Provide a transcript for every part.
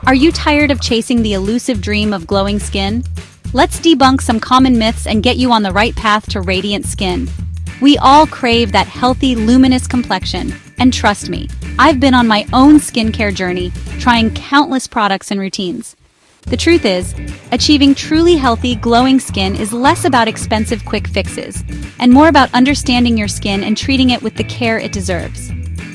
Are you tired of chasing the elusive dream of glowing skin? Let's debunk some common myths and get you on the right path to radiant skin. We all crave that healthy, luminous complexion, and trust me, I've been on my own skincare journey, trying countless products and routines. The truth is, achieving truly healthy, glowing skin is less about expensive quick fixes, and more about understanding your skin and treating it with the care it deserves.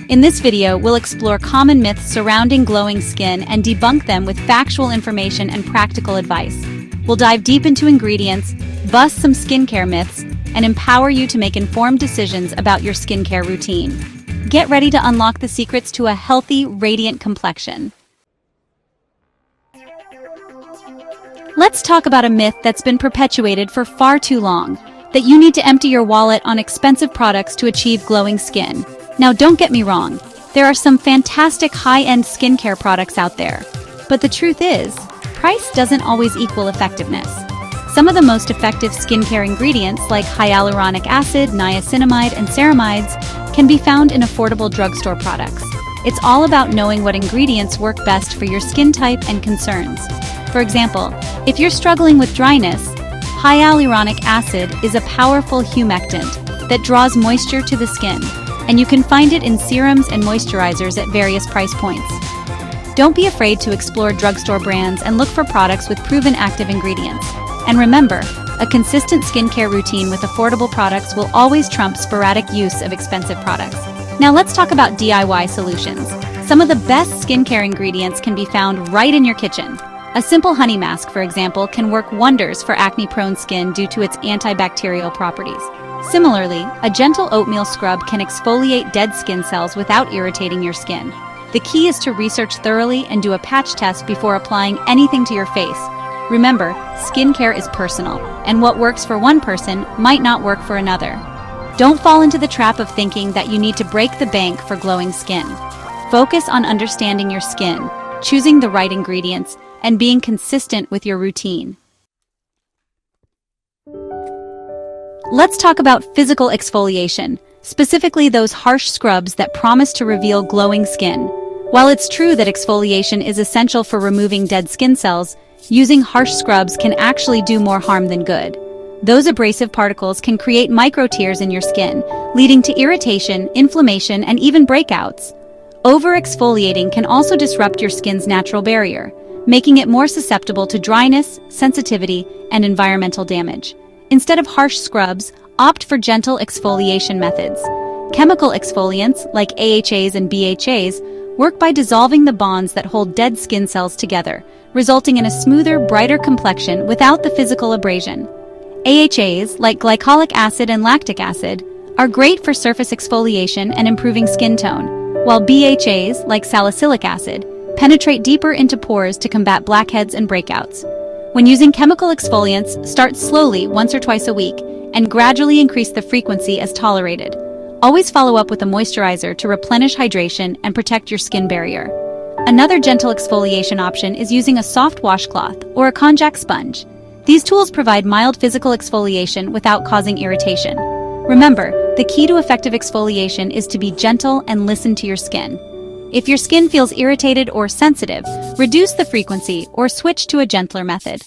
In this video, we'll explore common myths surrounding glowing skin and debunk them with factual information and practical advice. We'll dive deep into ingredients, bust some skincare myths, and empower you to make informed decisions about your skincare routine. Get ready to unlock the secrets to a healthy, radiant complexion. Let's talk about a myth that's been perpetuated for far too long, that you need to empty your wallet on expensive products to achieve glowing skin. Now, don't get me wrong, there are some fantastic high-end skincare products out there. But the truth is, price doesn't always equal effectiveness. Some of the most effective skincare ingredients like hyaluronic acid, niacinamide, and ceramides can be found in affordable drugstore products. It's all about knowing what ingredients work best for your skin type and concerns. For example, if you're struggling with dryness, hyaluronic acid is a powerful humectant that draws moisture to the skin, and you can find it in serums and moisturizers at various price points. Don't be afraid to explore drugstore brands and look for products with proven active ingredients. And remember, a consistent skincare routine with affordable products will always trump sporadic use of expensive products. Now let's talk about DIY solutions. Some of the best skincare ingredients can be found right in your kitchen. A simple honey mask, for example, can work wonders for acne-prone skin due to its antibacterial properties. Similarly, a gentle oatmeal scrub can exfoliate dead skin cells without irritating your skin. The key is to research thoroughly and do a patch test before applying anything to your face. Remember, skincare is personal, and what works for one person might not work for another. Don't fall into the trap of thinking that you need to break the bank for glowing skin. Focus on understanding your skin, choosing the right ingredients, and being consistent with your routine. Let's talk about physical exfoliation, specifically those harsh scrubs that promise to reveal glowing skin. While it's true that exfoliation is essential for removing dead skin cells, using harsh scrubs can actually do more harm than good. Those abrasive particles can create micro-tears in your skin, leading to irritation, inflammation, and even breakouts. Over-exfoliating can also disrupt your skin's natural barrier, making it more susceptible to dryness, sensitivity, and environmental damage. Instead of harsh scrubs, opt for gentle exfoliation methods. Chemical exfoliants, like AHAs and BHAs, work by dissolving the bonds that hold dead skin cells together, resulting in a smoother, brighter complexion without the physical abrasion. AHAs, like glycolic acid and lactic acid, are great for surface exfoliation and improving skin tone, while BHAs, like salicylic acid, penetrate deeper into pores to combat blackheads and breakouts. When using chemical exfoliants, start slowly once or twice a week and gradually increase the frequency as tolerated. Always follow up with a moisturizer to replenish hydration and protect your skin barrier. Another gentle exfoliation option is using a soft washcloth or a konjac sponge. These tools provide mild physical exfoliation without causing irritation. Remember, the key to effective exfoliation is to be gentle and listen to your skin. If your skin feels irritated or sensitive, reduce the frequency or switch to a gentler method.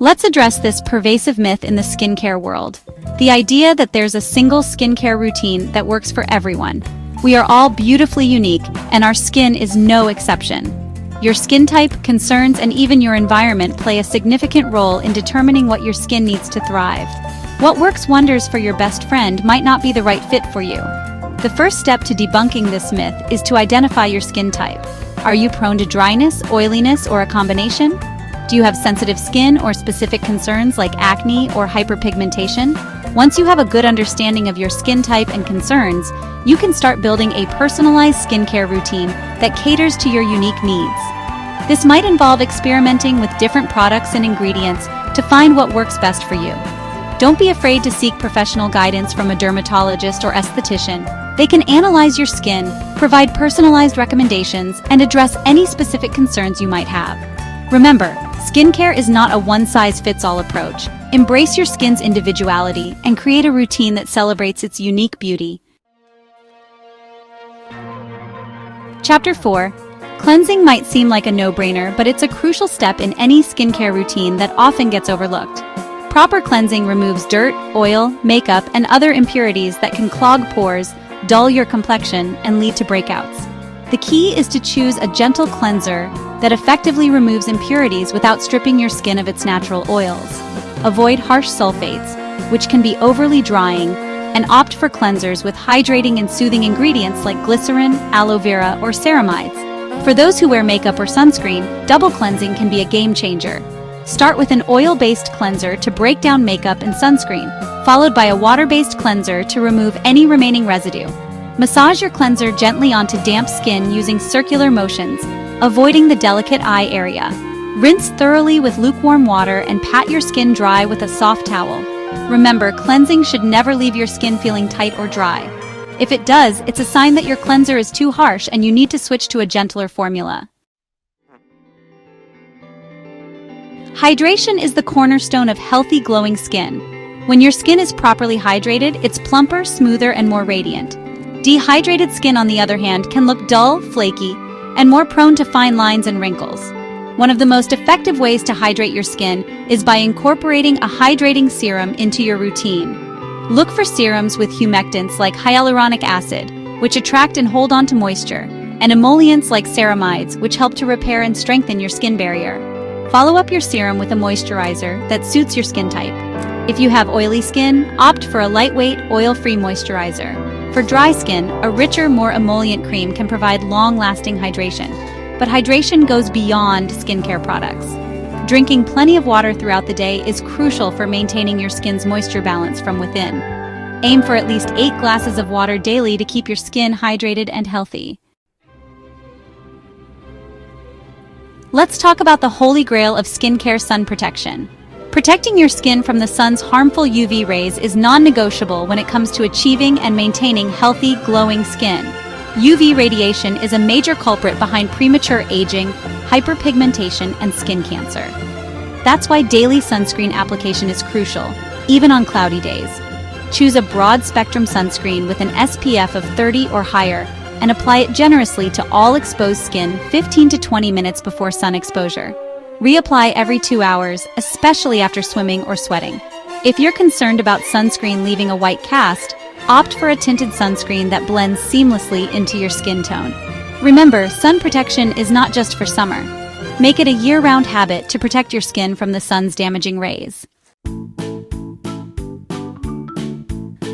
Let's address this pervasive myth in the skincare world. The idea that there's a single skincare routine that works for everyone. We are all beautifully unique, and our skin is no exception. Your skin type, concerns, and even your environment play a significant role in determining what your skin needs to thrive. What works wonders for your best friend might not be the right fit for you. The first step to debunking this myth is to identify your skin type. Are you prone to dryness, oiliness, or a combination? Do you have sensitive skin or specific concerns like acne or hyperpigmentation? Once you have a good understanding of your skin type and concerns, you can start building a personalized skincare routine that caters to your unique needs. This might involve experimenting with different products and ingredients to find what works best for you. Don't be afraid to seek professional guidance from a dermatologist or esthetician. They can analyze your skin, provide personalized recommendations, and address any specific concerns you might have. Remember, skincare is not a one-size-fits-all approach. Embrace your skin's individuality and create a routine that celebrates its unique beauty. Chapter 4. Cleansing might seem like a no-brainer, but it's a crucial step in any skincare routine that often gets overlooked. Proper cleansing removes dirt, oil, makeup, and other impurities that can clog pores, dull your complexion, and lead to breakouts. The key is to choose a gentle cleanser that effectively removes impurities without stripping your skin of its natural oils. Avoid harsh sulfates, which can be overly drying, and opt for cleansers with hydrating and soothing ingredients like glycerin, aloe vera, or ceramides. For those who wear makeup or sunscreen, double cleansing can be a game changer. Start with an oil-based cleanser to break down makeup and sunscreen, followed by a water-based cleanser to remove any remaining residue. Massage your cleanser gently onto damp skin using circular motions, avoiding the delicate eye area. Rinse thoroughly with lukewarm water and pat your skin dry with a soft towel. Remember, cleansing should never leave your skin feeling tight or dry. If it does, it's a sign that your cleanser is too harsh and you need to switch to a gentler formula. Hydration is the cornerstone of healthy, glowing skin. When your skin is properly hydrated, it's plumper, smoother, and more radiant. Dehydrated skin, on the other hand, can look dull, flaky, and more prone to fine lines and wrinkles. One of the most effective ways to hydrate your skin is by incorporating a hydrating serum into your routine. Look for serums with humectants like hyaluronic acid, which attract and hold on to moisture, and emollients like ceramides, which help to repair and strengthen your skin barrier. Follow up your serum with a moisturizer that suits your skin type. If you have oily skin, opt for a lightweight, oil-free moisturizer. For dry skin, a richer, more emollient cream can provide long-lasting hydration. But hydration goes beyond skincare products. Drinking plenty of water throughout the day is crucial for maintaining your skin's moisture balance from within. Aim for at least 8 glasses of water daily to keep your skin hydrated and healthy. Let's talk about the holy grail of skincare: sun protection. Protecting your skin from the sun's harmful UV rays is non-negotiable when it comes to achieving and maintaining healthy, glowing skin. UV radiation is a major culprit behind premature aging, hyperpigmentation, and skin cancer. That's why daily sunscreen application is crucial, even on cloudy days. Choose a broad-spectrum sunscreen with an SPF of 30 or higher, and apply it generously to all exposed skin 15 to 20 minutes before sun exposure. Reapply every 2 hours, especially after swimming or sweating. If you're concerned about sunscreen leaving a white cast, opt for a tinted sunscreen that blends seamlessly into your skin tone. Remember, sun protection is not just for summer. Make it a year-round habit to protect your skin from the sun's damaging rays.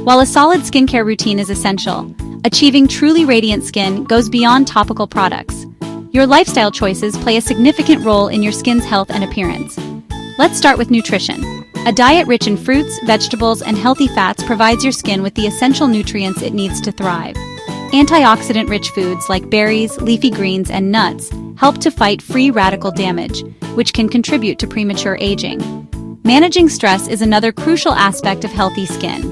While a solid skincare routine is essential, achieving truly radiant skin goes beyond topical products. Your lifestyle choices play a significant role in your skin's health and appearance. Let's start with nutrition. A diet rich in fruits, vegetables, and healthy fats provides your skin with the essential nutrients it needs to thrive. Antioxidant-rich foods like berries, leafy greens, and nuts help to fight free radical damage, which can contribute to premature aging. Managing stress is another crucial aspect of healthy skin.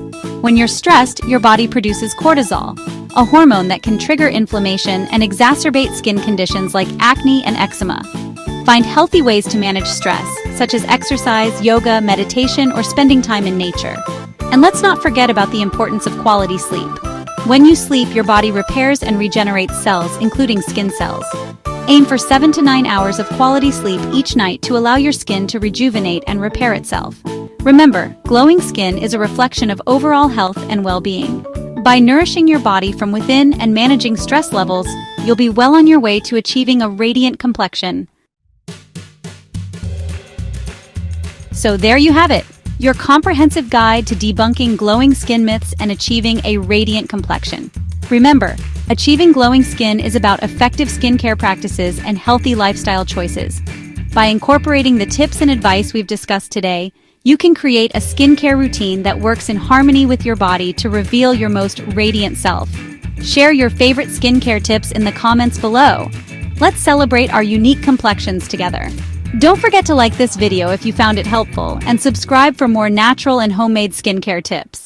When you're stressed, your body produces cortisol, a hormone that can trigger inflammation and exacerbate skin conditions like acne and eczema. Find healthy ways to manage stress, such as exercise, yoga, meditation, or spending time in nature. And let's not forget about the importance of quality sleep. When you sleep, your body repairs and regenerates cells, including skin cells. Aim for 7 to 9 hours of quality sleep each night to allow your skin to rejuvenate and repair itself. Remember, glowing skin is a reflection of overall health and well-being. By nourishing your body from within and managing stress levels, you'll be well on your way to achieving a radiant complexion. So there you have it, your comprehensive guide to debunking glowing skin myths and achieving a radiant complexion. Remember, achieving glowing skin is about effective skincare practices and healthy lifestyle choices. By incorporating the tips and advice we've discussed today, you can create a skincare routine that works in harmony with your body to reveal your most radiant self. Share your favorite skincare tips in the comments below. Let's celebrate our unique complexions together. Don't forget to like this video if you found it helpful, and subscribe for more natural and homemade skincare tips.